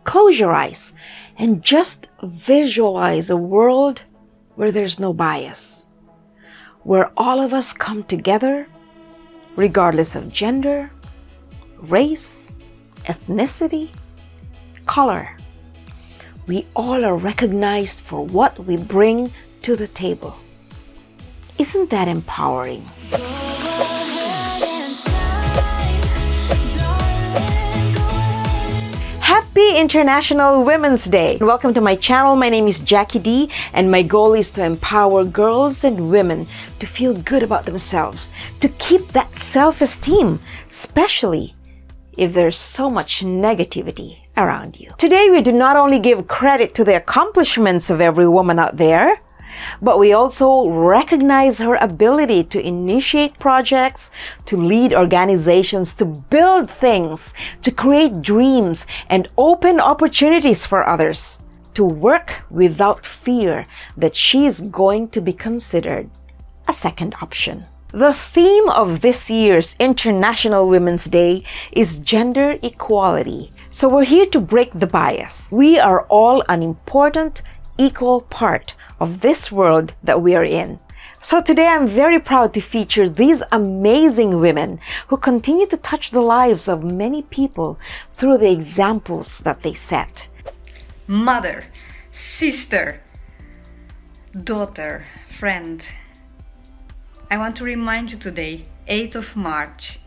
close your eyes and just visualize a world where there's no bias, where all of us come together, regardless of gender, race, ethnicity, color. We all are recognized for what we bring to the table. Isn't that empowering? Happy International Women's Day! Welcome to my channel. My name is Jackie D, and my goal is to empower girls and women to feel good about themselves, to keep that self-esteem, especially if there's so much negativity around you. Today, we do not only give credit to the accomplishments of every woman out there, but we also recognize her ability to initiate projects, to lead organizations, to build things, to create dreams, and open opportunities for others, to work without fear that she is going to be considered a second option. The theme of this year's International Women's Day is gender equality. So we're here to break the bias. We are all an important, equal part of this world that we are in. So today I'm very proud to feature these amazing women who continue to touch the lives of many people through the examples that they set. Mother, sister, daughter, friend. I want to remind you today, 8th of March,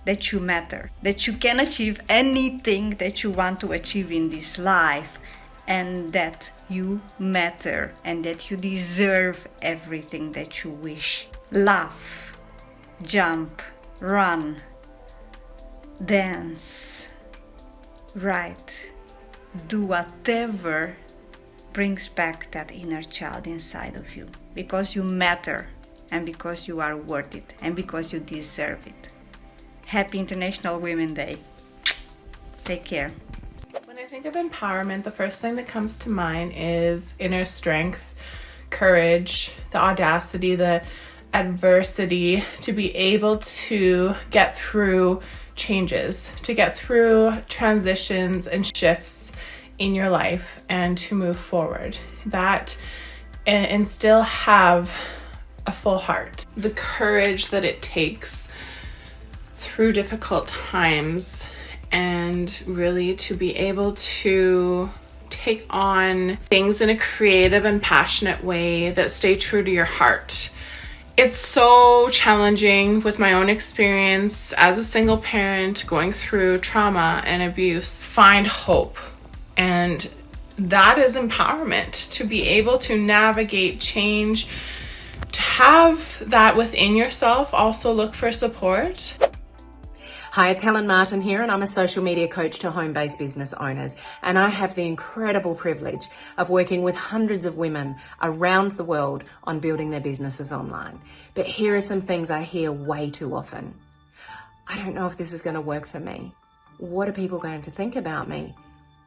that you matter, that you can achieve anything that you want to achieve in this life, and that you matter and that you deserve everything that you wish. Laugh, jump, run, dance, write, do whatever brings back that inner child inside of you, because you matter and because you are worth it and because you deserve it. Happy International Women's Day. Take care. When I think of empowerment, the first thing that comes to mind is inner strength, courage, the audacity, the adversity to be able to get through changes, to get through transitions and shifts in your life and to move forward. That and still have a full heart. The courage that it takes through difficult times, and really to be able to take on things in a creative and passionate way that stay true to your heart. It's so challenging with my own experience as a single parent going through trauma and abuse. Find hope, and that is empowerment, to be able to navigate change, to have that within yourself. Also look for support. Hi, it's Helen Martin here, and I'm a social media coach to home-based business owners. And I have the incredible privilege of working with hundreds of women around the world on building their businesses online. But here are some things I hear way too often. I don't know if this is going to work for me. What are people going to think about me?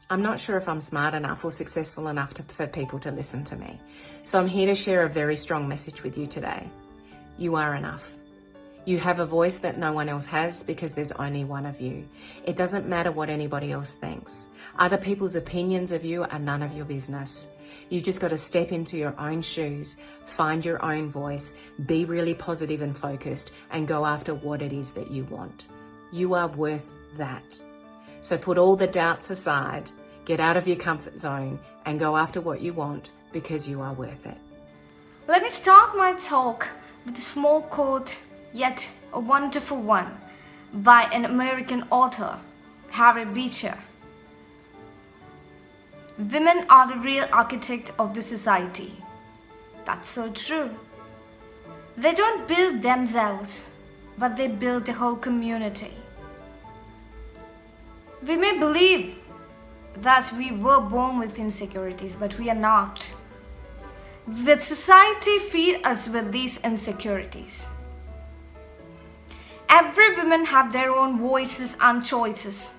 I'm not sure if I'm smart enough or successful enough for people to listen to me. So I'm here to share a very strong message with you today. You are enough. You have a voice that no one else has because there's only one of you. It doesn't matter what anybody else thinks. Other people's opinions of you are none of your business. You just got to step into your own shoes, find your own voice, be really positive and focused, and go after what it is that you want. You are worth that. So put all the doubts aside, get out of your comfort zone, and go after what you want, because you are worth it. Let me start my talk with a small quote, yet a wonderful one, by an American author, Harry Beecher. Women are the real architect of the society. That's so true. They don't build themselves, but they build the whole community. We may believe that we were born with insecurities, but we are not. The society feeds us with these insecurities. Every woman have their own voices and choices.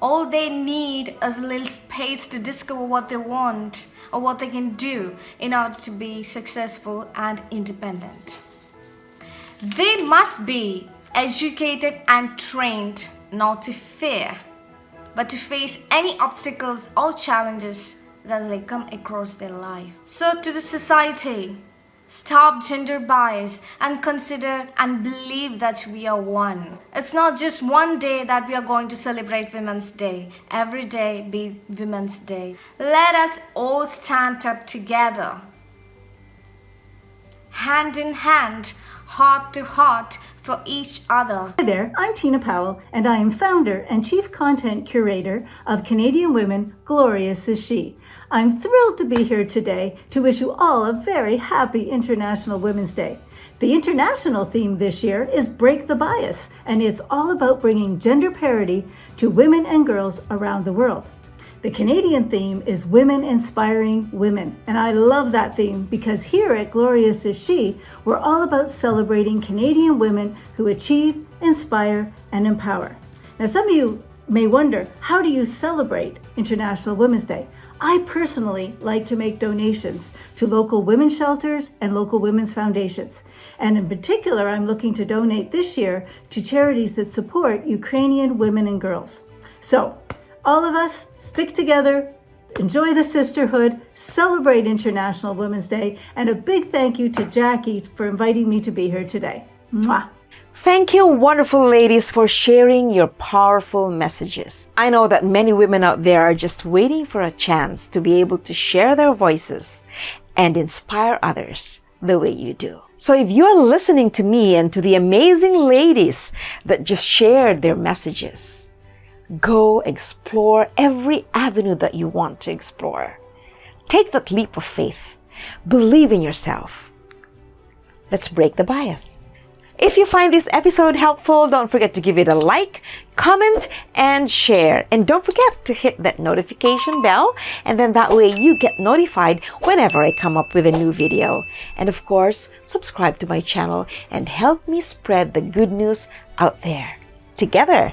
All they need is a little space to discover what they want or what they can do in order to be successful and independent. They must be educated and trained not to fear, but to face any obstacles or challenges that they come across their life. So to the society, stop gender bias and consider and believe that we are one. It's not just one day that we are going to celebrate Women's Day. Every day be Women's Day. Let us all stand up together, hand in hand, heart to heart for each other. Hi there, I'm Tina Powell, and I am founder and chief content curator of Canadian Women, Glorious is She. I'm thrilled to be here today to wish you all a very happy International Women's Day. The international theme this year is Break the Bias, and it's all about bringing gender parity to women and girls around the world. The Canadian theme is Women Inspiring Women, and I love that theme because here at Glorious is She, we're all about celebrating Canadian women who achieve, inspire, and empower. Now, some of you may wonder, how do you celebrate International Women's Day? I personally like to make donations to local women's shelters and local women's foundations. And in particular, I'm looking to donate this year to charities that support Ukrainian women and girls. So, all of us stick together, enjoy the sisterhood, celebrate International Women's Day, and a big thank you to Jackie for inviting me to be here today. Mwah. Thank you, wonderful ladies, for sharing your powerful messages. I know that many women out there are just waiting for a chance to be able to share their voices and inspire others the way you do. So if you're listening to me and to the amazing ladies that just shared their messages, go explore every avenue that you want to explore. Take that leap of faith. Believe in yourself. Let's break the bias. If you find this episode helpful, don't forget to give it a like, comment, and share. And don't forget to hit that notification bell, and then that way you get notified whenever I come up with a new video. And of course, subscribe to my channel and help me spread the good news out there. Together,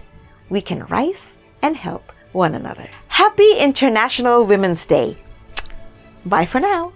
we can rise and help one another. Happy International Women's Day. Bye for now.